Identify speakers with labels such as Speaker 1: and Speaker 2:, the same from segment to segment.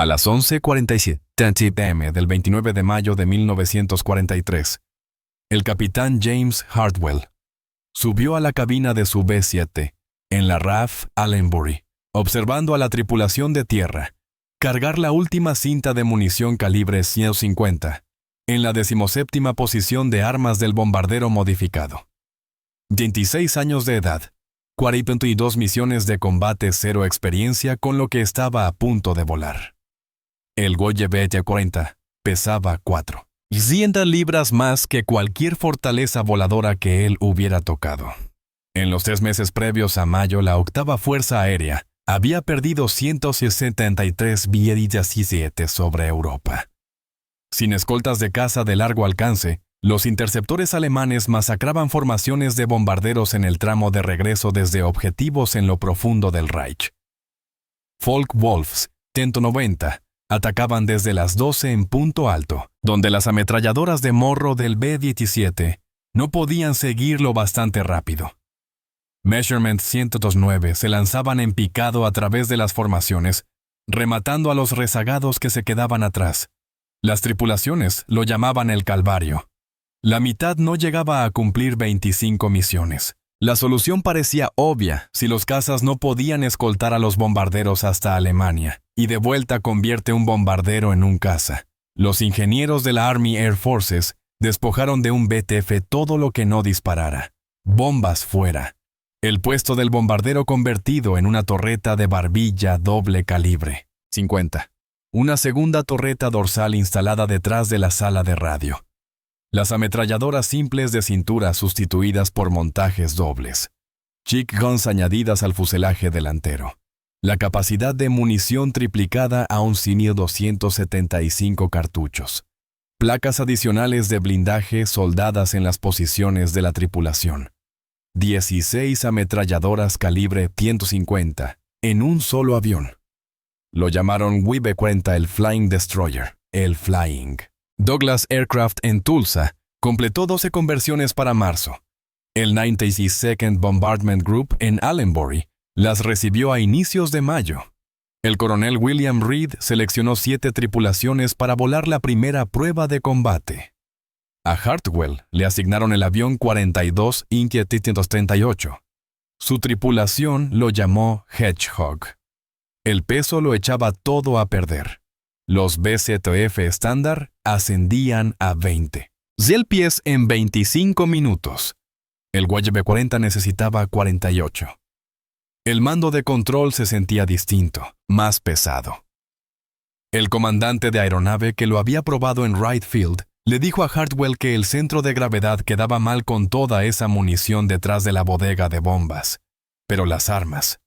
Speaker 1: A las 11:47 p.m. del 29 de mayo de 1943, el capitán James Hartwell subió a la cabina de su B-7 en la RAF Allenbury, observando a la tripulación de tierra cargar la última cinta de munición calibre 150 en la 17ª posición de armas del bombardero modificado. 26 años de edad, 42 misiones de combate, 0 experiencia, con lo que estaba a punto de volar. El Goye BT-40 pesaba 400 libras más que cualquier fortaleza voladora que él hubiera tocado. En los 3 meses previos a mayo, la 8ª Fuerza Aérea había perdido 163 B-17 sobre Europa. Sin escoltas de caza de largo alcance, los interceptores alemanes masacraban formaciones de bombarderos en el tramo de regreso desde objetivos en lo profundo del Reich. Focke-Wulfs 190 atacaban desde las 12 en punto alto, donde las ametralladoras de morro del B-17 no podían seguirlo bastante rápido. Measurement 109 se lanzaban en picado a través de las formaciones, rematando a los rezagados que se quedaban atrás. Las tripulaciones lo llamaban el Calvario. La mitad no llegaba a cumplir 25 misiones. La solución parecía obvia si los cazas no podían escoltar a los bombarderos hasta Alemania, y de vuelta convierte un bombardero en un caza. Los ingenieros de la Army Air Forces despojaron de un BTF todo lo que no disparara. Bombas fuera. El puesto del bombardero convertido en una torreta de barbilla doble calibre 50. Una segunda torreta dorsal instalada detrás de la sala de radio. Las ametralladoras simples de cintura sustituidas por montajes dobles. Chick guns añadidas al fuselaje delantero. La capacidad de munición triplicada a 11.275 cartuchos. Placas adicionales de blindaje soldadas en las posiciones de la tripulación. 16 ametralladoras calibre 150 en un solo avión. Lo llamaron WB-40 el Flying Destroyer, el Flying. Douglas Aircraft en Tulsa completó 12 conversiones para marzo. El 92nd Bombardment Group en Allenbury las recibió a inicios de mayo. El coronel William Reed seleccionó 7 tripulaciones para volar la primera prueba de combate. A Hartwell le asignaron el avión 42 Inquiet 338. Su tripulación lo llamó Hedgehog. El peso lo echaba todo a perder. Los BZF estándar ascendían a 20 pies en 25 minutos. El WB-40 necesitaba 48. El mando de control se sentía distinto, más pesado. El comandante de aeronave que lo había probado en Wright Field le dijo a Hartwell que el centro de gravedad quedaba mal con toda esa munición detrás de la bodega de bombas. Pero las armas.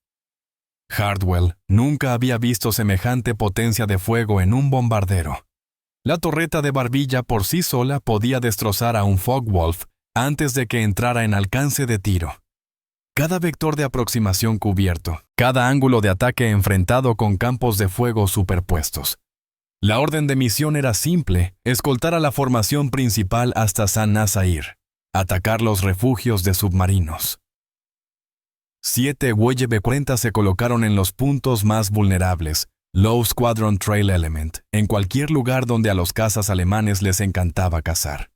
Speaker 1: Hartwell nunca había visto semejante potencia de fuego en un bombardero. La torreta de barbilla por sí sola podía destrozar a un Focke-Wulf antes de que entrara en alcance de tiro. Cada vector de aproximación cubierto, cada ángulo de ataque enfrentado con campos de fuego superpuestos. La orden de misión era simple: escoltar a la formación principal hasta San Nazair, atacar los refugios de submarinos. 7 WB-40 se colocaron en los puntos más vulnerables, Low Squadron Trail Element, en cualquier lugar donde a los cazas alemanes les encantaba cazar.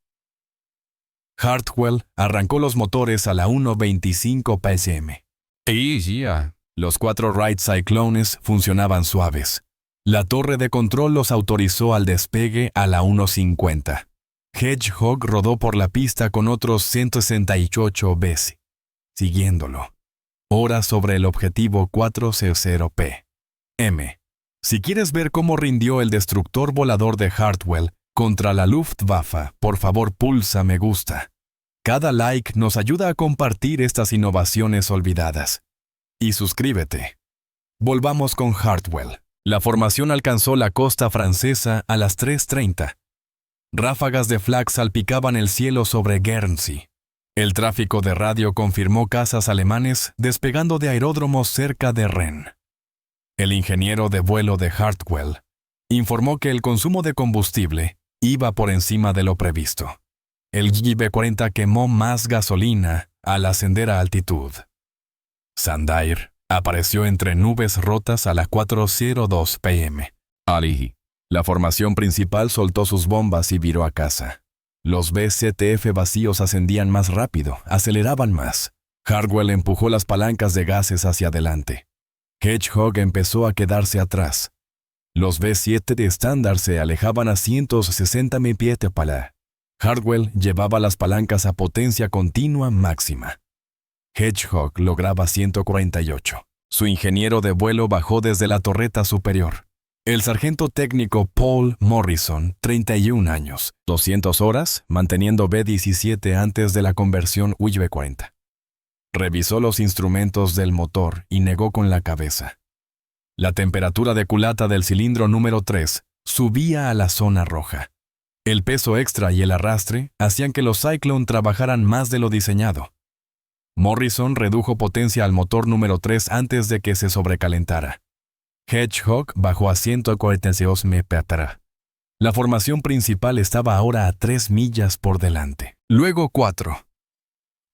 Speaker 1: Hartwell arrancó los motores a la 1:25 p.m. Los 4 Wright Cyclones funcionaban suaves. La torre de control los autorizó al despegue a la 1:50. Hedgehog rodó por la pista con otros 168 Bs, siguiéndolo. Hora sobre el objetivo 400 p.m. Si quieres ver cómo rindió el destructor volador de Hartwell contra la Luftwaffe, por favor pulsa me gusta. Cada like nos ayuda a compartir estas innovaciones olvidadas. Y suscríbete. Volvamos con Hartwell. La formación alcanzó la costa francesa a las 3:30. Ráfagas de flak salpicaban el cielo sobre Guernsey. El tráfico de radio confirmó cazas alemanes despegando de aeródromos cerca de Rennes. El ingeniero de vuelo de Hartwell informó que el consumo de combustible iba por encima de lo previsto. El WB-40 quemó más gasolina al ascender a altitud. Sandair apareció entre nubes rotas a las 4:02 p.m., Ali. La formación principal soltó sus bombas y viró a casa. Los B-7F vacíos ascendían más rápido, aceleraban más. Hardwell empujó las palancas de gases hacia adelante. Hedgehog empezó a quedarse atrás. Los B-7 de estándar se alejaban a 160 mph. Hardwell llevaba las palancas a potencia continua máxima. Hedgehog lograba 148. Su ingeniero de vuelo bajó desde la torreta superior. El sargento técnico Paul Morrison, 31 años, 200 horas, manteniendo B-17 antes de la conversión UV-40. Revisó los instrumentos del motor y negó con la cabeza. La temperatura de culata del cilindro número 3 subía a la zona roja. El peso extra y el arrastre hacían que los Cyclone trabajaran más de lo diseñado. Morrison redujo potencia al motor número 3 antes de que se sobrecalentara. Hedgehog bajó a 142 mph. La formación principal estaba ahora a 3 millas por delante. Luego 4.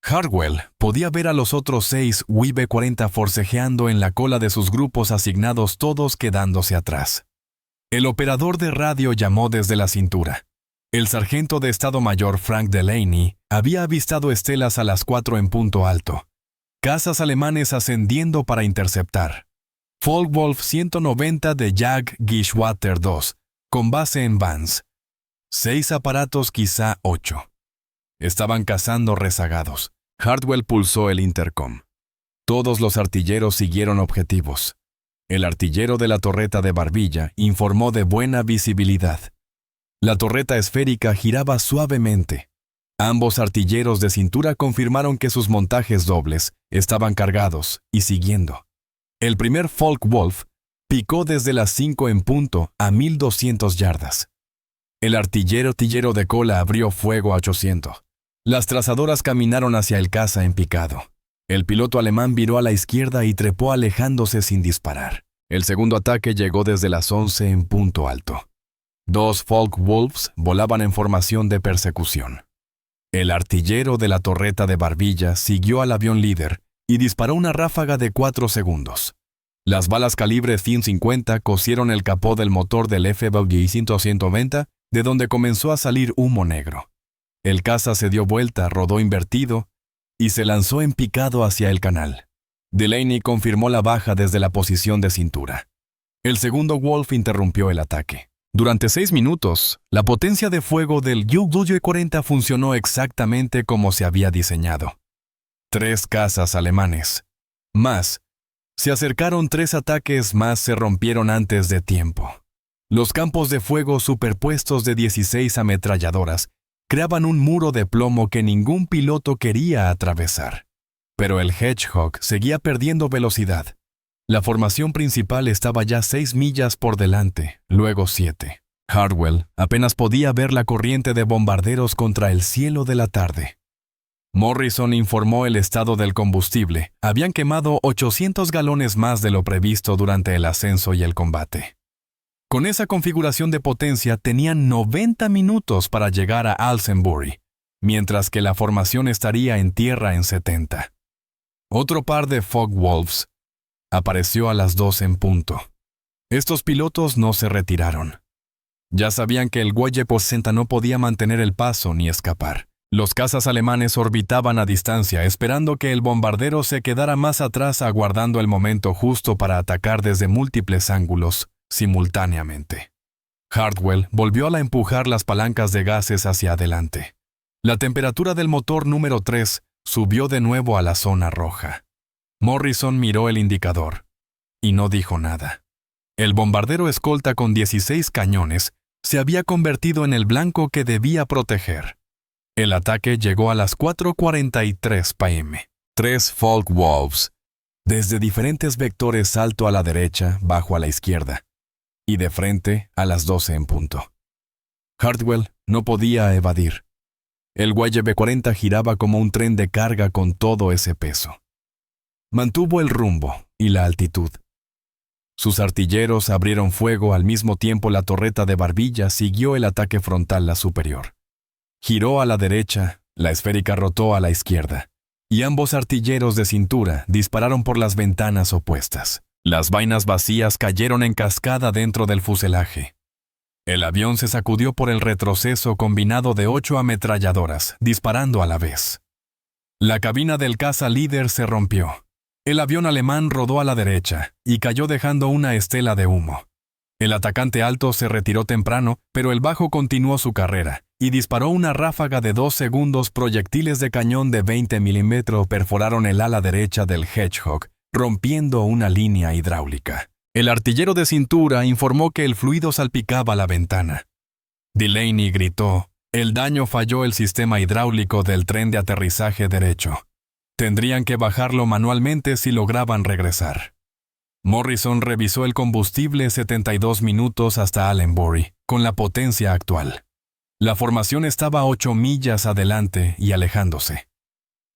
Speaker 1: Hardwell podía ver a los otros 6 UV-40 forcejeando en la cola de sus grupos asignados, todos quedándose atrás. El operador de radio llamó desde la cintura. El sargento de Estado Mayor Frank Delaney había avistado estelas a las 4 en punto alto. Cazas alemanes ascendiendo para interceptar. Focke-Wulf 190 de Jag Geschwader 2, con base en Vance. 6 aparatos, quizá 8. Estaban cazando rezagados. Hardwell pulsó el intercom. Todos los artilleros siguieron objetivos. El artillero de la torreta de barbilla informó de buena visibilidad. La torreta esférica giraba suavemente. Ambos artilleros de cintura confirmaron que sus montajes dobles estaban cargados y siguiendo. El primer Focke-Wulf picó desde las 5 en punto a 1200 yardas. El artillero de cola abrió fuego a 800. Las trazadoras caminaron hacia el caza en picado. El piloto alemán viró a la izquierda y trepó alejándose sin disparar. El segundo ataque llegó desde las 11 en punto alto. 2 Focke-Wulfs volaban en formación de persecución. El artillero de la torreta de barbilla siguió al avión líder y disparó una ráfaga de 4 segundos. Las balas calibre 150 cosieron el capó del motor del F-190, de donde comenzó a salir humo negro. El caza se dio vuelta, rodó invertido y se lanzó en picado hacia el canal. Delaney confirmó la baja desde la posición de cintura. El segundo Wolf interrumpió el ataque. Durante 6 minutos, la potencia de fuego del UV-40 funcionó exactamente como se había diseñado. 3 cazas alemanes. Más. Se acercaron 3 ataques más, se rompieron antes de tiempo. Los campos de fuego superpuestos de 16 ametralladoras creaban un muro de plomo que ningún piloto quería atravesar. Pero el Hedgehog seguía perdiendo velocidad. La formación principal estaba ya 6 millas por delante, luego 7. Hardwell apenas podía ver la corriente de bombarderos contra el cielo de la tarde. Morrison informó el estado del combustible. Habían quemado 800 galones más de lo previsto durante el ascenso y el combate. Con esa configuración de potencia tenían 90 minutos para llegar a Alsenbury, mientras que la formación estaría en tierra en 70. Otro par de Focke-Wulfs apareció a las 2 en punto. Estos pilotos no se retiraron. Ya sabían que el UV-40 no podía mantener el paso ni escapar. Los cazas alemanes orbitaban a distancia, esperando que el bombardero se quedara más atrás, aguardando el momento justo para atacar desde múltiples ángulos, simultáneamente. Hardwell volvió a empujar las palancas de gases hacia adelante. La temperatura del motor número 3 subió de nuevo a la zona roja. Morrison miró el indicador y no dijo nada. El bombardero escolta con 16 cañones se había convertido en el blanco que debía proteger. El ataque llegó a las 4:43 p.m. 3 Focke-Wulfs, desde diferentes vectores, alto a la derecha, bajo a la izquierda, y de frente a las 12 en punto. Hardwell no podía evadir. El UV-40 giraba como un tren de carga con todo ese peso. Mantuvo el rumbo y la altitud. Sus artilleros abrieron fuego al mismo tiempo. La torreta de barbilla siguió el ataque frontal, la superior. Giró a la derecha, la esférica rotó a la izquierda, y ambos artilleros de cintura dispararon por las ventanas opuestas. Las vainas vacías cayeron en cascada dentro del fuselaje. El avión se sacudió por el retroceso combinado de 8 ametralladoras, disparando a la vez. La cabina del caza líder se rompió. El avión alemán rodó a la derecha y cayó dejando una estela de humo. El atacante alto se retiró temprano, pero el bajo continuó su carrera y disparó una ráfaga de 2 segundos. Proyectiles de cañón de 20 milímetros perforaron el ala derecha del Hedgehog, rompiendo una línea hidráulica. El artillero de cintura informó que el fluido salpicaba la ventana. Delaney gritó: «El daño falló el sistema hidráulico del tren de aterrizaje derecho. Tendrían que bajarlo manualmente si lograban regresar». Morrison revisó el combustible 72 minutos hasta Allenbury, con la potencia actual. La formación estaba 8 millas adelante y alejándose.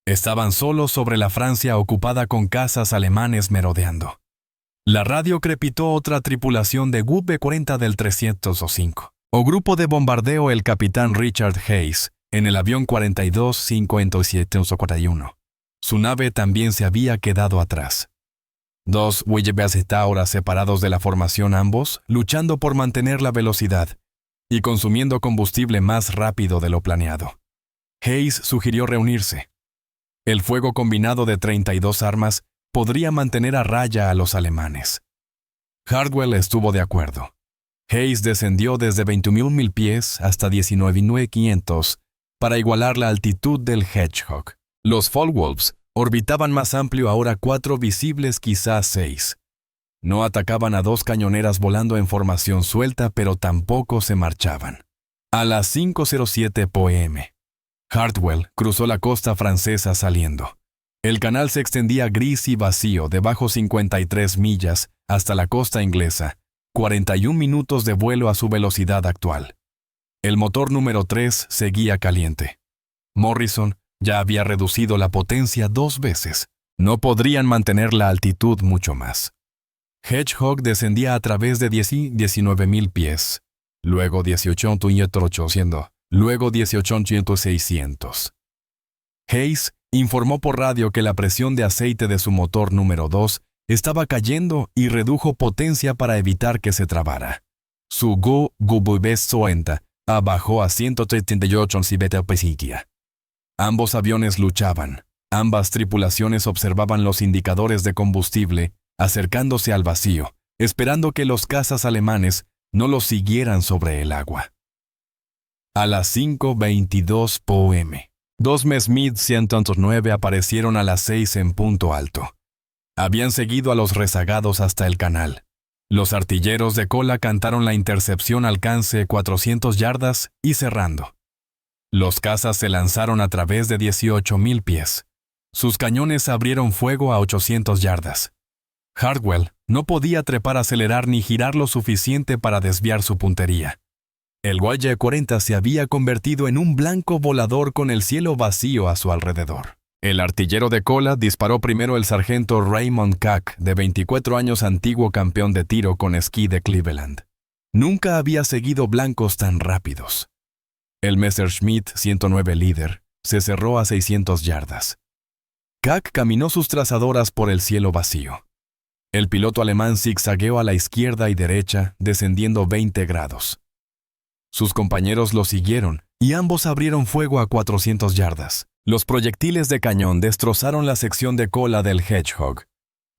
Speaker 1: Estaban solos sobre la Francia ocupada con cazas alemanes merodeando. La radio crepitó otra tripulación de V-40 del 305, o grupo de bombardeo el capitán Richard Hayes, en el avión 42-57-41. Su nave también se había quedado atrás. 2 Taurus separados de la formación, ambos luchando por mantener la velocidad y consumiendo combustible más rápido de lo planeado. Hayes sugirió reunirse. El fuego combinado de 32 armas podría mantener a raya a los alemanes. Hardwell estuvo de acuerdo. Hayes descendió desde 21.000 pies hasta 19.500 para igualar la altitud del Hedgehog. Los Fallwolves orbitaban más amplio ahora, 4 visibles, quizás 6. No atacaban a 2 cañoneras volando en formación suelta, pero tampoco se marchaban. A las 5:07 p.m., Hardwell cruzó la costa francesa saliendo. El canal se extendía gris y vacío debajo 53 millas hasta la costa inglesa, 41 minutos de vuelo a su velocidad actual. El motor número 3 seguía caliente. Morrison ya había reducido la potencia 2 veces. No podrían mantener la altitud mucho más. Hedgehog descendía a través de 19.000 pies, luego 18.800, luego 18.600. Hayes informó por radio que la presión de aceite de su motor número 2 estaba cayendo y redujo potencia para evitar que se trabara. Su Go-50 bajó a 138 pesitia. Ambos aviones luchaban. Ambas tripulaciones observaban los indicadores de combustible acercándose al vacío, esperando que los cazas alemanes no los siguieran sobre el agua. A las 5:22 p.m., 2 Messerschmitt 109 aparecieron a las 6 en punto alto. Habían seguido a los rezagados hasta el canal. Los artilleros de cola cantaron la intercepción alcance 400 yardas y cerrando. Los cazas se lanzaron a través de 18.000 pies. Sus cañones abrieron fuego a 800 yardas. Hardwell no podía trepar, acelerar ni girar lo suficiente para desviar su puntería. El Y-40 se había convertido en un blanco volador con el cielo vacío a su alrededor. El artillero de cola disparó primero. El sargento Raymond Cack, de 24 años, antiguo campeón de tiro con esquí de Cleveland. Nunca había seguido blancos tan rápidos. El Messerschmitt 109 líder se cerró a 600 yardas. Cack caminó sus trazadoras por el cielo vacío. El piloto alemán zigzagueó a la izquierda y derecha, descendiendo 20 grados. Sus compañeros lo siguieron, y ambos abrieron fuego a 400 yardas. Los proyectiles de cañón destrozaron la sección de cola del Hedgehog.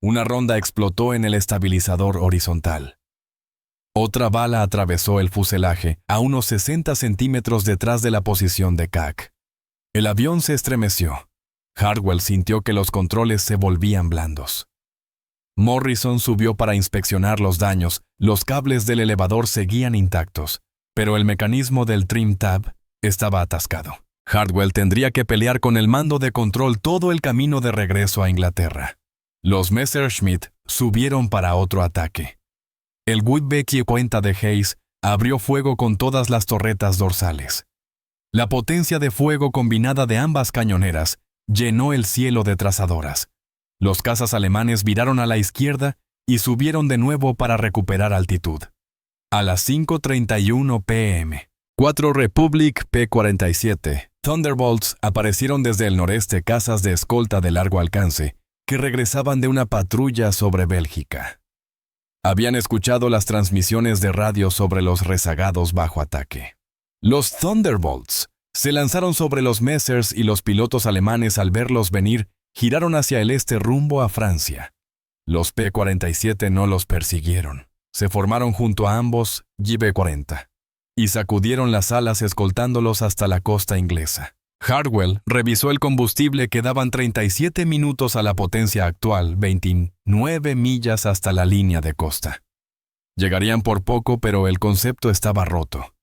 Speaker 1: Una ronda explotó en el estabilizador horizontal. Otra bala atravesó el fuselaje a unos 60 centímetros detrás de la posición de Cack. El avión se estremeció. Hardwell sintió que los controles se volvían blandos. Morrison subió para inspeccionar los daños. Los cables del elevador seguían intactos, pero el mecanismo del trim tab estaba atascado. Hardwell tendría que pelear con el mando de control todo el camino de regreso a Inglaterra. Los Messerschmitt subieron para otro ataque. El Y-50 de Hayes abrió fuego con todas las torretas dorsales. La potencia de fuego combinada de ambas cañoneras llenó el cielo de trazadoras. Los cazas alemanes viraron a la izquierda y subieron de nuevo para recuperar altitud. A las 5:31 p.m., 4 Republic P-47 Thunderbolts aparecieron desde el noreste, cazas de escolta de largo alcance que regresaban de una patrulla sobre Bélgica. Habían escuchado las transmisiones de radio sobre los rezagados bajo ataque. Los Thunderbolts se lanzaron sobre los Messers y los pilotos alemanes, al verlos venir, giraron hacia el este rumbo a Francia. Los P-47 no los persiguieron. Se formaron junto a ambos JB-40 y sacudieron las alas escoltándolos hasta la costa inglesa. Hardwell revisó el combustible. Quedaban 37 minutos a la potencia actual, 29 millas hasta la línea de costa. Llegarían por poco, pero el concepto estaba roto.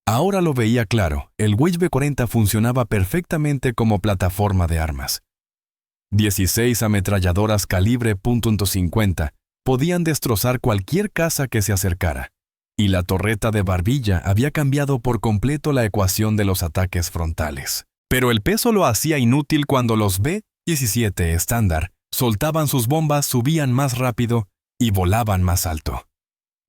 Speaker 1: Ahora lo veía claro, el JB-40 funcionaba perfectamente como plataforma de armas. 16 ametralladoras calibre .50 podían destrozar cualquier casa que se acercara, y la torreta de barbilla había cambiado por completo la ecuación de los ataques frontales. Pero el peso lo hacía inútil cuando los B-17 estándar soltaban sus bombas, subían más rápido y volaban más alto.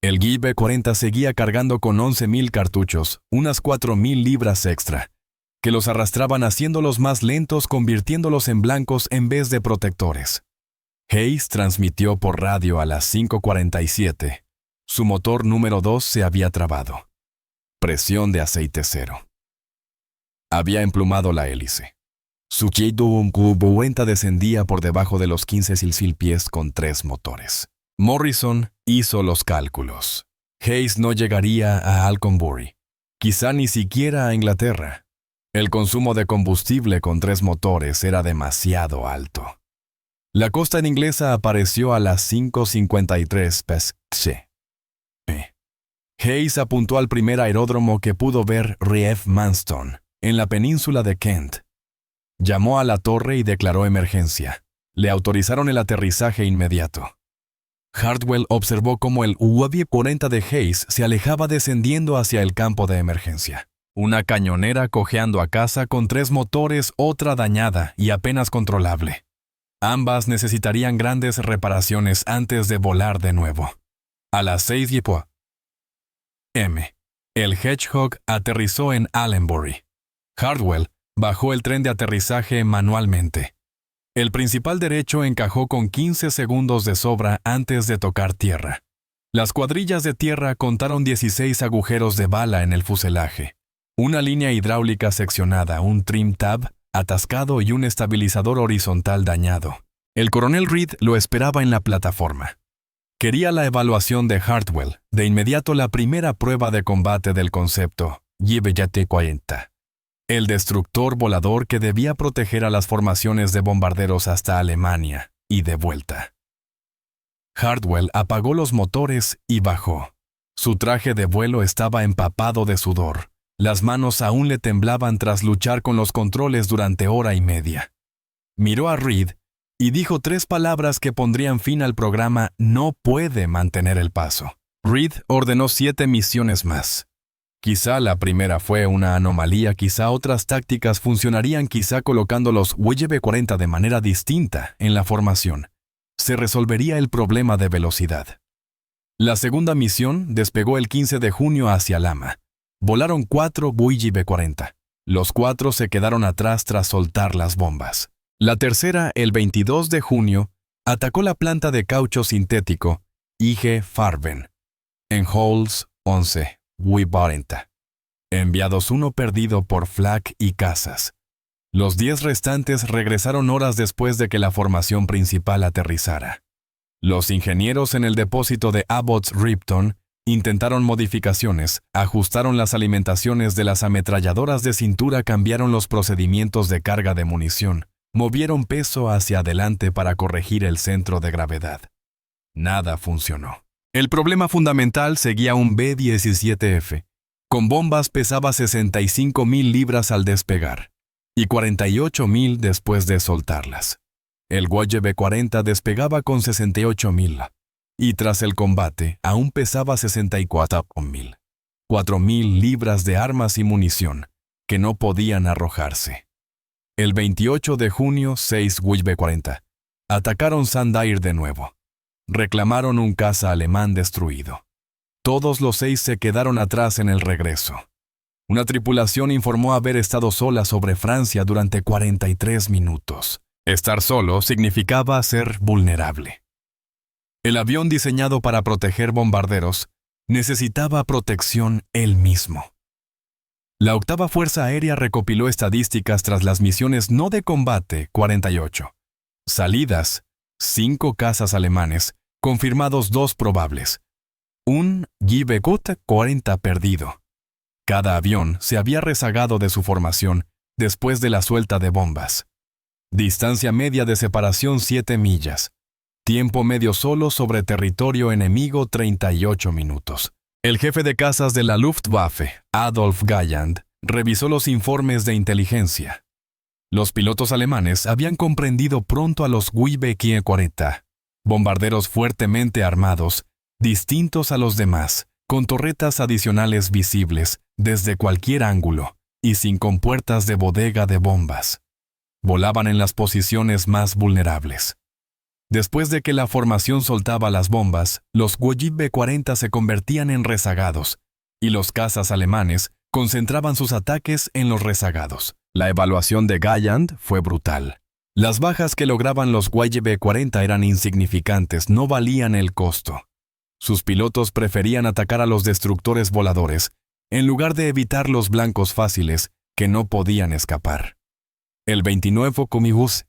Speaker 1: El JB-40 seguía cargando con 11.000 cartuchos, unas 4.000 libras extra, que los arrastraban haciéndolos más lentos, convirtiéndolos en blancos en vez de protectores. Hayes transmitió por radio a las 5:47. Su motor número 2 se había trabado. Presión de aceite cero. Había emplumado la hélice. Su JB-40 descendía por debajo de los 15.000 pies con 3 motores. Morrison hizo los cálculos. Hayes no llegaría a Alconbury, quizá ni siquiera a Inglaterra. El consumo de combustible con 3 motores era demasiado alto. La costa inglesa apareció a las 5:53 pm. Hayes apuntó al primer aeródromo que pudo ver, Reeve Manston, en la península de Kent. Llamó a la torre y declaró emergencia. Le autorizaron el aterrizaje inmediato. Hardwell observó cómo el JB-40 de Hayes se alejaba descendiendo hacia el campo de emergencia. Una cañonera cojeando a casa con 3 motores, otra dañada y apenas controlable. Ambas necesitarían grandes reparaciones antes de volar de nuevo. A las 6:00 m, el Hedgehog aterrizó en Allenbury. Hardwell bajó el tren de aterrizaje manualmente. El principal derecho encajó con 15 segundos de sobra antes de tocar tierra. Las cuadrillas de tierra contaron 16 agujeros de bala en el fuselaje, una línea hidráulica seccionada, un trim tab atascado y un estabilizador horizontal dañado. El coronel Reed lo esperaba en la plataforma. Quería la evaluación de Hardwell, de inmediato la primera prueba de combate del concepto JB-40. El destructor volador que debía proteger a las formaciones de bombarderos hasta Alemania y de vuelta. Hardwell apagó los motores y bajó. Su traje de vuelo estaba empapado de sudor. Las manos aún le temblaban tras luchar con los controles durante hora y media. Miró a Reed y dijo 3 palabras que pondrían fin al programa. No puede mantener el paso. Reed ordenó 7 misiones más. Quizá la primera fue una anomalía, quizá otras tácticas funcionarían, quizá colocando los JB-40 de manera distinta en la formación se resolvería el problema de velocidad. La segunda misión despegó el 15 de junio hacia Lama. Volaron 4 JB-40. Los 4 se quedaron atrás tras soltar las bombas. La tercera, el 22 de junio, atacó la planta de caucho sintético IG Farben en Halls 11. JB-40. Enviados 1 perdido por flak y cazas. Los 10 restantes regresaron horas después de que la formación principal aterrizara. Los ingenieros en el depósito de Abbott's Ripton intentaron modificaciones, ajustaron las alimentaciones de las ametralladoras de cintura, cambiaron los procedimientos de carga de munición, movieron peso hacia adelante para corregir el centro de gravedad. Nada funcionó. El problema fundamental seguía un B-17F. Con bombas pesaba 65.000 libras al despegar y 48.000 después de soltarlas. El JB-40 despegaba con 68.000 y tras el combate aún pesaba 64.000. 4.000 libras de armas y munición que no podían arrojarse. El 28 de junio, 6 JB-40 atacaron Sandaire de nuevo. Reclamaron un caza alemán destruido. Todos los 6 se quedaron atrás en el regreso. Una tripulación informó haber estado sola sobre Francia durante 43 minutos. Estar solo significaba ser vulnerable. El avión diseñado para proteger bombarderos necesitaba protección él mismo. La octava Fuerza Aérea recopiló estadísticas tras las misiones no de combate 48. Salidas, 5 cazas alemanes, confirmados 2 probables. Un Gibekut 40 perdido. Cada avión se había rezagado de su formación después de la suelta de bombas. Distancia media de separación 7 millas. Tiempo medio solo sobre territorio enemigo 38 minutos. El jefe de cazas de la Luftwaffe, Adolf Galland, revisó los informes de inteligencia. Los pilotos alemanes habían comprendido pronto a los Gibekut 40, bombarderos fuertemente armados, distintos a los demás, con torretas adicionales visibles desde cualquier ángulo y sin compuertas de bodega de bombas. Volaban en las posiciones más vulnerables. Después de que la formación soltaba las bombas, los Gibekut 40 se convertían en rezagados, y los cazas alemanes concentraban sus ataques en los rezagados. La evaluación de Galland fue brutal. Las bajas que lograban los Gibekut 40 eran insignificantes, no valían el costo. Sus pilotos preferían atacar a los destructores voladores, en lugar de evitar los blancos fáciles que no podían escapar. El 29 Comibus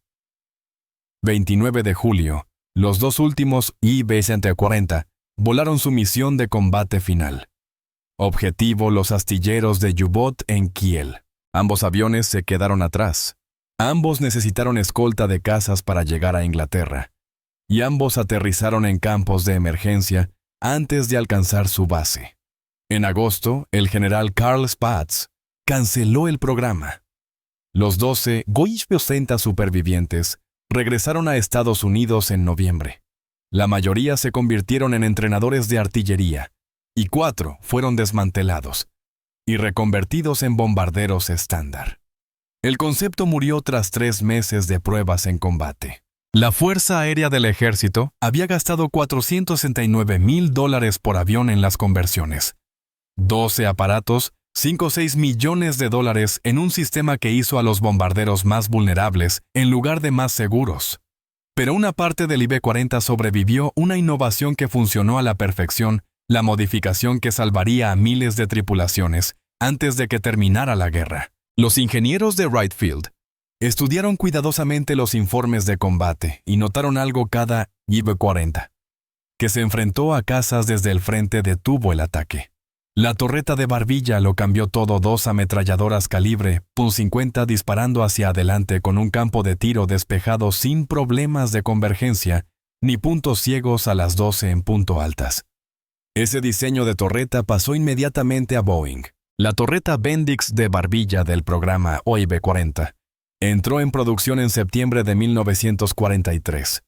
Speaker 1: 29 de julio, los 2 últimos Gibekut 40 volaron su misión de combate final. Objetivo: los astilleros de U-Boot en Kiel. Ambos aviones se quedaron atrás. Ambos necesitaron escolta de cazas para llegar a Inglaterra. Y ambos aterrizaron en campos de emergencia antes de alcanzar su base. En agosto, el general Karl Spaatz canceló el programa. Los 12 Gibekut supervivientes regresaron a Estados Unidos en noviembre. La mayoría se convirtieron en entrenadores de artillería, y 4 fueron desmantelados y reconvertidos en bombarderos estándar. El concepto murió tras 3 meses de pruebas en combate. La Fuerza Aérea del Ejército había gastado $469,000 por avión en las conversiones. 12 aparatos, 5 o 6 millones de dólares en un sistema que hizo a los bombarderos más vulnerables en lugar de más seguros. Pero una parte del IB-40 sobrevivió, una innovación que funcionó a la perfección, la modificación que salvaría a miles de tripulaciones antes de que terminara la guerra. Los ingenieros de Wright Field estudiaron cuidadosamente los informes de combate y notaron algo: cada IB-40 que se enfrentó a cazas desde el frente detuvo el ataque. La torreta de Barbilla lo cambió todo: 2 ametralladoras calibre .50 disparando hacia adelante con un campo de tiro despejado sin problemas de convergencia ni puntos ciegos a las 12 en punto altas. Ese diseño de torreta pasó inmediatamente a Boeing. La torreta Bendix de Barbilla del programa OIB-40 entró en producción en septiembre de 1943.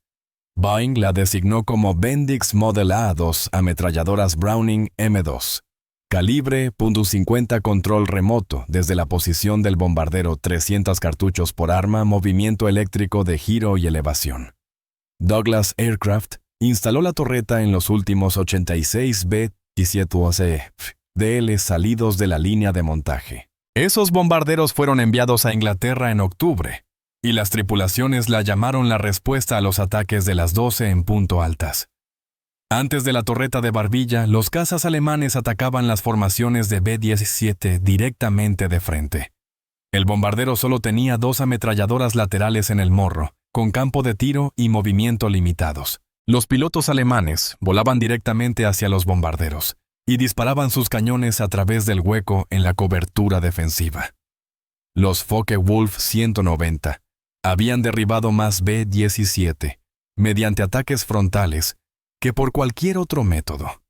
Speaker 1: Boeing la designó como Bendix Model A2 ametralladoras Browning M2. Calibre .50 control remoto desde la posición del bombardero, 300 cartuchos por arma, movimiento eléctrico de giro y elevación. Douglas Aircraft instaló la torreta en los últimos 86 B-17 DL salidos de la línea de montaje. Esos bombarderos fueron enviados a Inglaterra en octubre, y las tripulaciones la llamaron la respuesta a los ataques de las 12 en punto altas. Antes de la torreta de Barbilla, los cazas alemanes atacaban las formaciones de B-17 directamente de frente. El bombardero solo tenía 2 ametralladoras laterales en el morro, con campo de tiro y movimiento limitados. Los pilotos alemanes volaban directamente hacia los bombarderos y disparaban sus cañones a través del hueco en la cobertura defensiva. Los Focke-Wulf 190 habían derribado más B-17 mediante ataques frontales que por cualquier otro método.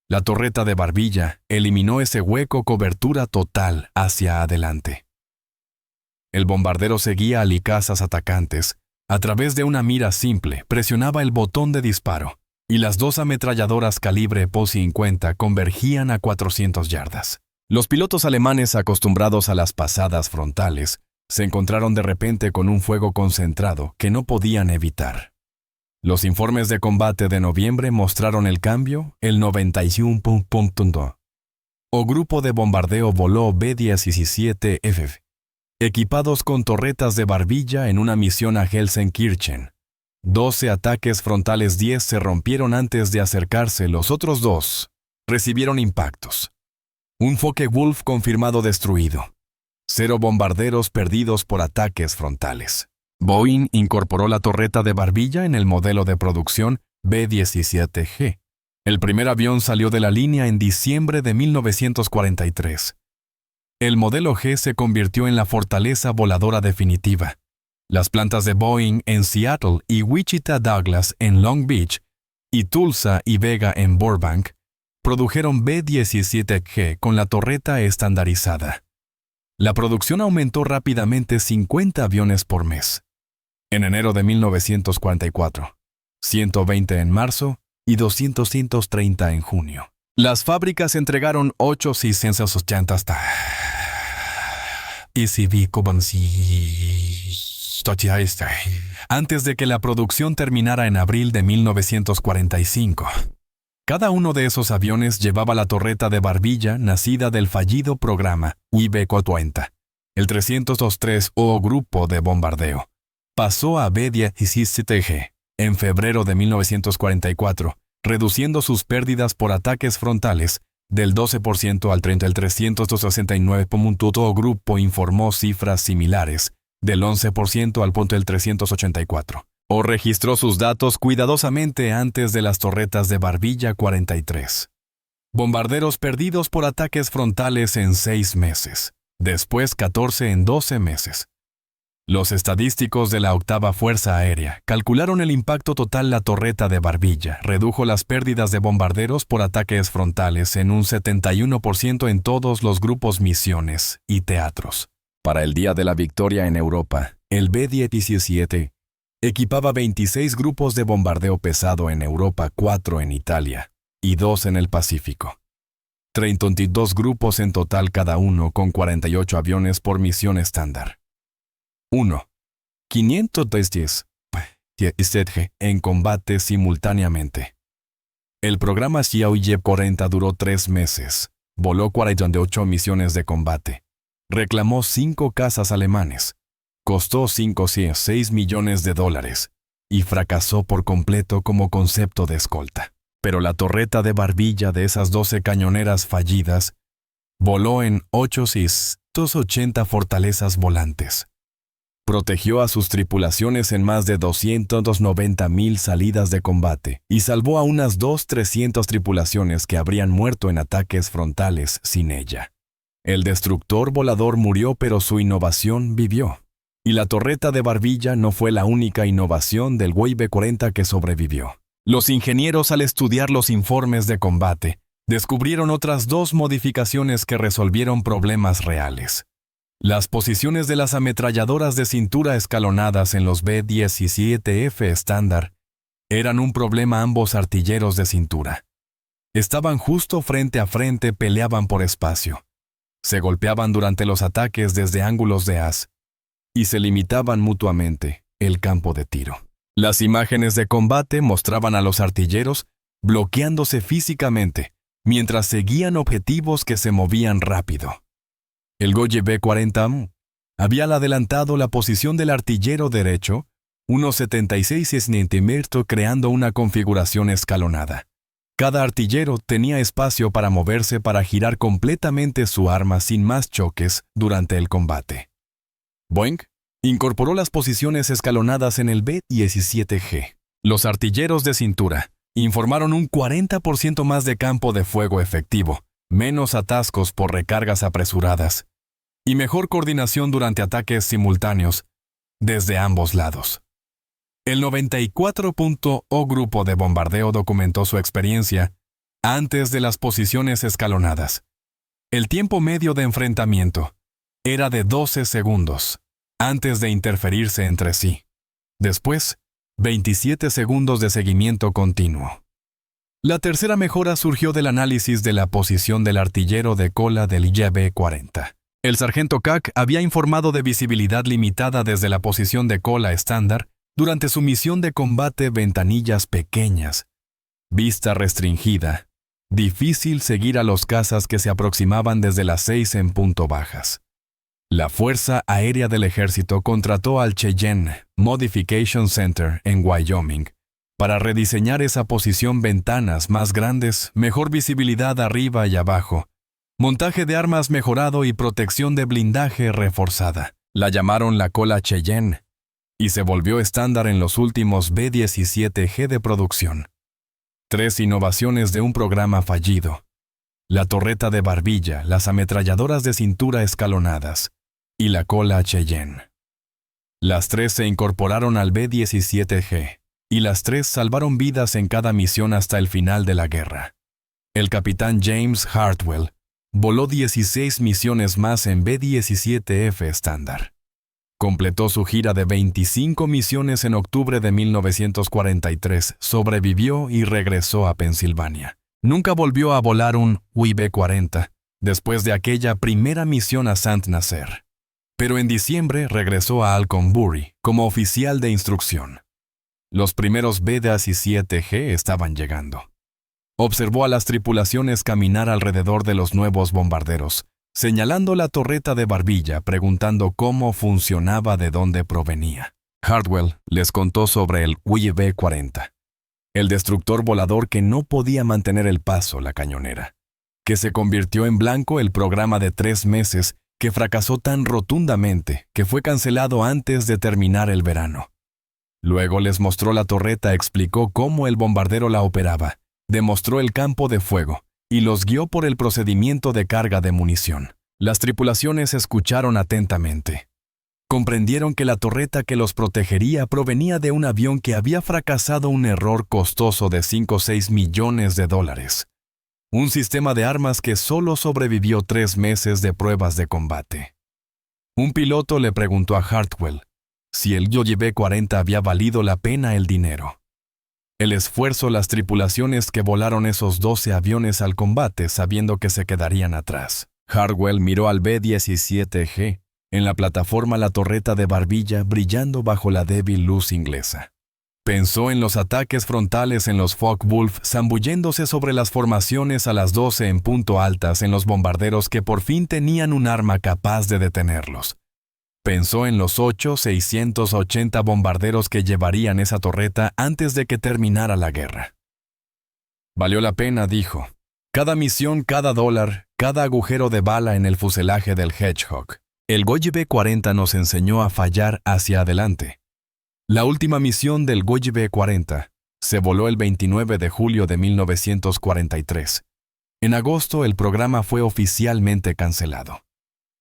Speaker 1: La torreta de Barbilla eliminó ese hueco, cobertura total hacia adelante. El bombardero seguía a licazas atacantes. A través de una mira simple, presionaba el botón de disparo, y las 2 ametralladoras calibre .50 convergían a 400 yardas. Los pilotos alemanes, acostumbrados a las pasadas frontales, se encontraron de repente con un fuego concentrado que no podían evitar. Los informes de combate de noviembre mostraron el cambio: el 91. O grupo de bombardeo voló B-17F, equipados con torretas de Barbilla en una misión a Gelsenkirchen. 12 ataques frontales, 10 se rompieron antes de acercarse, los otros 2 recibieron impactos. Un Focke-Wulf confirmado destruido. 0 bombarderos perdidos por ataques frontales. Boeing incorporó la torreta de barbilla en el modelo de producción B-17G. El primer avión salió de la línea en diciembre de 1943. El modelo G se convirtió en la fortaleza voladora definitiva. Las plantas de Boeing en Seattle y Wichita Douglas en Long Beach y Tulsa y Vega en Burbank produjeron B-17G con la torreta estandarizada. La producción aumentó rápidamente, 50 aviones por mes. En enero de 1944, 120 en marzo y 230 en junio. Las fábricas entregaron 880 antes de que la producción terminara en abril de 1945. Cada uno de esos aviones llevaba la torreta de barbilla nacida del fallido programa YB-40. El 303O grupo de bombardeo pasó a B-17G en febrero de 1944, reduciendo sus pérdidas por ataques frontales del 12% al 30%. El 369O grupo informó cifras similares del 11% al punto del 384. O registró sus datos cuidadosamente antes de las torretas de barbilla 43. Bombarderos perdidos por ataques frontales en 6 meses. Después 14 en 12 meses. Los estadísticos de la 8ª Fuerza Aérea calcularon el impacto total. La torreta de barbilla redujo las pérdidas de bombarderos por ataques frontales en un 71% en todos los grupos, misiones y teatros. Para el Día de la Victoria en Europa, el B-17 equipaba 26 grupos de bombardeo pesado en Europa, 4 en Italia y 2 en el Pacífico. 32 grupos en total, cada uno con 48 aviones por misión estándar. 1. 510 en combate simultáneamente. El programa YB-40 duró 3 meses, voló 48 misiones de combate, reclamó 5 cazas alemanes, costó $6 millones y fracasó por completo como concepto de escolta. Pero la torreta de barbilla de esas 12 cañoneras fallidas voló en 880 fortalezas volantes. Protegió a sus tripulaciones en más de 290,000 salidas de combate y salvó a unas 300 tripulaciones que habrían muerto en ataques frontales sin ella. El destructor volador murió, pero su innovación vivió. Y la torreta de barbilla no fue la única innovación del YB-40 que sobrevivió. Los ingenieros, al estudiar los informes de combate, descubrieron otras 2 modificaciones que resolvieron problemas reales. Las posiciones de las ametralladoras de cintura escalonadas en los B-17F estándar eran un problema. Ambos artilleros de cintura estaban justo frente a frente, peleaban por espacio, se golpeaban durante los ataques desde ángulos de haz y se limitaban mutuamente el campo de tiro. Las imágenes de combate mostraban a los artilleros bloqueándose físicamente mientras seguían objetivos que se movían rápido. El YB-40 había adelantado la posición del artillero derecho unos 76 centímetros, creando una configuración escalonada. Cada artillero tenía espacio para moverse para girar completamente su arma sin más choques durante el combate. Boeing incorporó las posiciones escalonadas en el B-17G. Los artilleros de cintura informaron un 40% más de campo de fuego efectivo, menos atascos por recargas apresuradas y mejor coordinación durante ataques simultáneos desde ambos lados. El 94O grupo de bombardeo documentó su experiencia antes de las posiciones escalonadas. El tiempo medio de enfrentamiento era de 12 segundos antes de interferirse entre sí. Después, 27 segundos de seguimiento continuo. La tercera mejora surgió del análisis de la posición del artillero de cola del YB-40. El sargento Kac había informado de visibilidad limitada desde la posición de cola estándar durante su misión de combate, ventanillas pequeñas, vista restringida, difícil seguir a los cazas que se aproximaban desde las 6 en punto bajas. La Fuerza Aérea del Ejército contrató al Cheyenne Modification Center en Wyoming para rediseñar esa posición: ventanas más grandes, mejor visibilidad arriba y abajo, montaje de armas mejorado y protección de blindaje reforzada. La llamaron la cola Cheyenne y se volvió estándar en los últimos B-17G de producción. 3 innovaciones de un programa fallido: la torreta de barbilla, las ametralladoras de cintura escalonadas y la cola Cheyenne. Las 3 se incorporaron al B-17G y las 3 salvaron vidas en cada misión hasta el final de la guerra. El capitán James Hartwell voló 16 misiones más en B-17F estándar. Completó su gira de 25 misiones en octubre de 1943, sobrevivió y regresó a Pensilvania. Nunca volvió a volar un UIB-40 después de aquella primera misión a Saint Nazaire. Pero en diciembre regresó a Alconbury como oficial de instrucción. Los primeros B-17G estaban llegando. Observó a las tripulaciones caminar alrededor de los nuevos bombarderos, señalando la torreta de barbilla, preguntando cómo funcionaba, de dónde provenía. Hartwell les contó sobre el UIB-40, el destructor volador que no podía mantener el paso, la cañonera, que se convirtió en blanco el programa de 3 meses, que fracasó tan rotundamente que fue cancelado antes de terminar el verano. Luego les mostró la torreta, explicó cómo el bombardero la operaba, demostró el campo de fuego y los guió por el procedimiento de carga de munición. Las tripulaciones escucharon atentamente. Comprendieron que la torreta que los protegería provenía de un avión que había fracasado, un error costoso de 5 o 6 millones de dólares. Un sistema de armas que solo sobrevivió 3 meses de pruebas de combate. Un piloto le preguntó a Hartwell si el UIB-40 había valido la pena el dinero. El esfuerzo, las tripulaciones que volaron esos 12 aviones al combate sabiendo que se quedarían atrás. Hartwell miró al B-17G, en la plataforma la torreta de barbilla brillando bajo la débil luz inglesa. Pensó en los ataques frontales en los Focke-Wulf zambulléndose sobre las formaciones a las 12 en punto altas, en los bombarderos que por fin tenían un arma capaz de detenerlos. Pensó en los 680 bombarderos que llevarían esa torreta antes de que terminara la guerra. Valió la pena, dijo. Cada misión, cada dólar, cada agujero de bala en el fuselaje del Hedgehog. El UIB-40 nos enseñó a fallar hacia adelante. La última misión del UIB-40 se voló el 29 de julio de 1943. En agosto el programa fue oficialmente cancelado.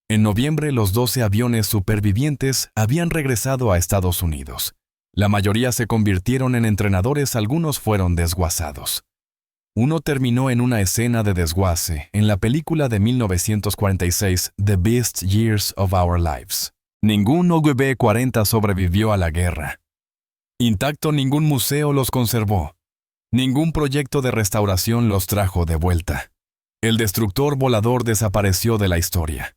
Speaker 1: En noviembre los 12 aviones supervivientes habían regresado a Estados Unidos. La mayoría se convirtieron en entrenadores, algunos fueron desguazados. Uno terminó en una escena de desguace en la película de 1946 The Best Years of Our Lives. Ningún UIB-40 sobrevivió a la guerra. Intacto, ningún museo los conservó. Ningún proyecto de restauración los trajo de vuelta. El destructor volador desapareció de la historia.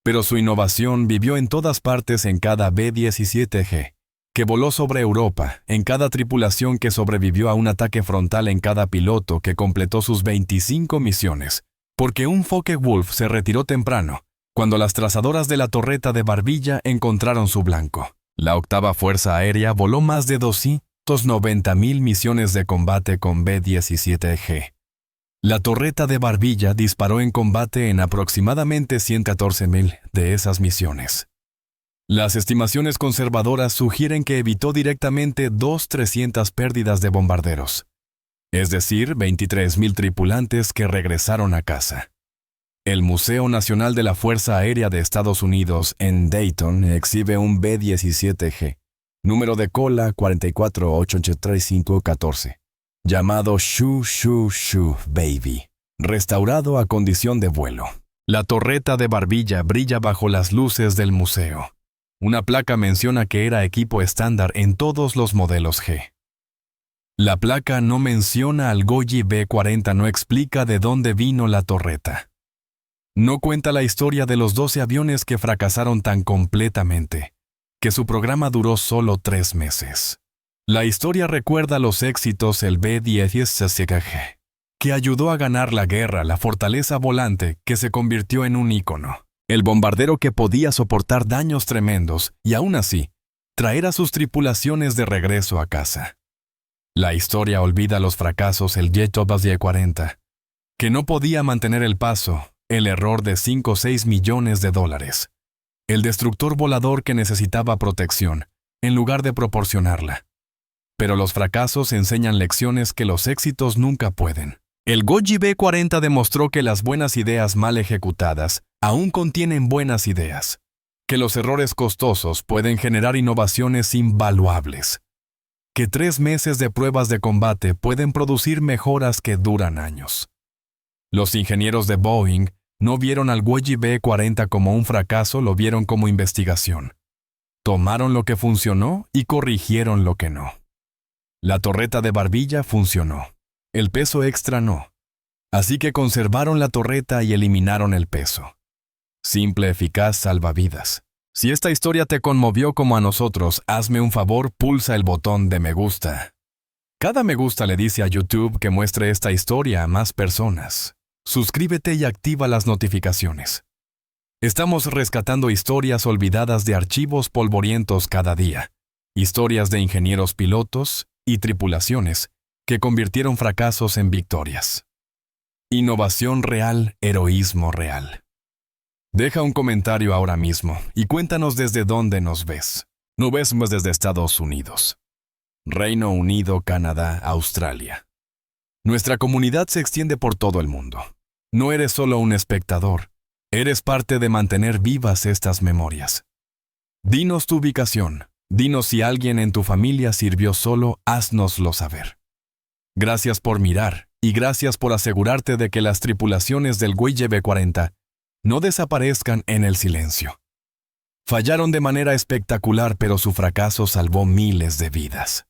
Speaker 1: Pero su innovación vivió en todas partes, en cada B-17G, que voló sobre Europa, en cada tripulación que sobrevivió a un ataque frontal, en cada piloto que completó sus 25 misiones, porque un Focke-Wulf se retiró temprano, cuando las trazadoras de la torreta de barbilla encontraron su blanco. La octava Fuerza Aérea voló más de 290.000 misiones de combate con B-17G. La torreta de barbilla disparó en combate en aproximadamente 114.000 de esas misiones. Las estimaciones conservadoras sugieren que evitó directamente 300 pérdidas de bombarderos, es decir, 23.000 tripulantes que regresaron a casa. El Museo Nacional de la Fuerza Aérea de Estados Unidos en Dayton exhibe un B-17G, número de cola 4483514, llamado Shoo Shoo Shoo Baby, restaurado a condición de vuelo. La torreta de barbilla brilla bajo las luces del museo. Una placa menciona que era equipo estándar en todos los modelos G. La placa no menciona al UIB-40, no explica de dónde vino la torreta. No cuenta la historia de los 12 aviones que fracasaron tan completamente, que su programa duró solo 3 meses. La historia recuerda los éxitos del B-17G, que ayudó a ganar la guerra, la fortaleza volante que se convirtió en un ícono. El bombardero que podía soportar daños tremendos y aún así, traer a sus tripulaciones de regreso a casa. La historia olvida los fracasos el jet Bombardier 40, que no podía mantener el paso, el error de 5 o 6 millones de dólares. El destructor volador que necesitaba protección, en lugar de proporcionarla. Pero los fracasos enseñan lecciones que los éxitos nunca pueden. El Goji B-40 demostró que las buenas ideas mal ejecutadas aún contienen buenas ideas, que los errores costosos pueden generar innovaciones invaluables, que 3 meses de pruebas de combate pueden producir mejoras que duran años. Los ingenieros de Boeing no vieron al Goji B-40 como un fracaso, lo vieron como investigación. Tomaron lo que funcionó y corrigieron lo que no. La torreta de barbilla funcionó. El peso extra no. Así que conservaron la torreta y eliminaron el peso. Simple, eficaz, salvavidas. Si esta historia te conmovió como a nosotros, hazme un favor, pulsa el botón de me gusta. Cada me gusta le dice a YouTube que muestre esta historia a más personas. Suscríbete y activa las notificaciones. Estamos rescatando historias olvidadas de archivos polvorientos cada día. Historias de ingenieros pilotos y tripulaciones que convirtieron fracasos en victorias. Innovación real, heroísmo real. Deja un comentario ahora mismo y cuéntanos desde dónde nos ves. Nos vemos desde Estados Unidos, Reino Unido, Canadá, Australia. Nuestra comunidad se extiende por todo el mundo. No eres solo un espectador, eres parte de mantener vivas estas memorias. Dinos tu ubicación, dinos si alguien en tu familia sirvió solo, haznoslo saber. Gracias por mirar y gracias por asegurarte de que las tripulaciones del Goji B-40 no desaparezcan en el silencio. Fallaron de manera espectacular, pero su fracaso salvó miles de vidas.